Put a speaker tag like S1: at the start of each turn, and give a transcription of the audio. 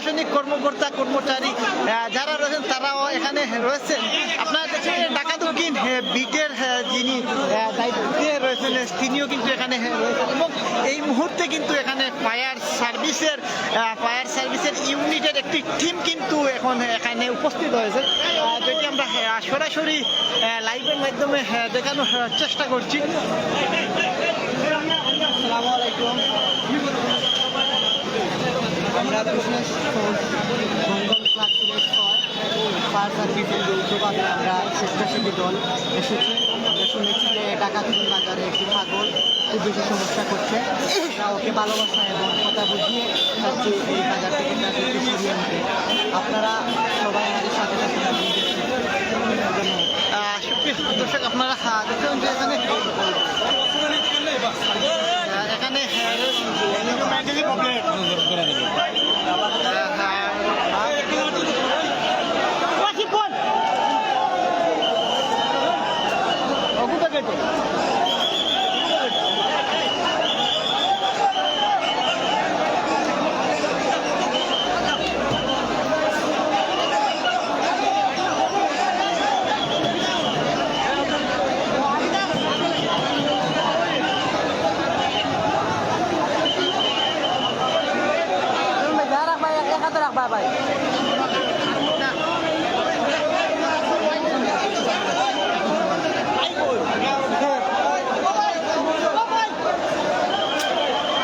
S1: প্রশাসনিক কর্মকর্তা কর্মচারী যারা রয়েছেন তারাও এখানে রয়েছেন। আপনারা দেখছেন ঢাকা দক্ষিণ বিটের যিনি দায়িত্বে রয়েছেন তিনিও কিন্তু এখানে রয়েছেন এবং এই মুহূর্তে কিন্তু এখানে ফায়ার সার্ভিসের ইউনিটের একটি টিম কিন্তু এখন এখানে উপস্থিত হয়েছে, যেটি আমরা সরাসরি লাইভের মাধ্যমে দেখানোর চেষ্টা করছি। আসসালামু আলাইকুম। আমরা ফায়ার সার্ভিসের যৌথভাবে আমরা স্বেচ্ছাসেবী দল এসেছি। আমরা শুনেছি যে ডাকাতপুর বাজারে একটি ছাগল খুব বেশি সমস্যা করছে। আমরা ওকে ভালোবাসা এবং কথা বুঝিয়ে চাচ্ছি এই বাজার থেকে তাদেরকে সরিয়ে নিতে। আপনারা সবাই আমাদের সাথে থাকুন। দর্শক আপনারা দেখুন যে এখানে বাই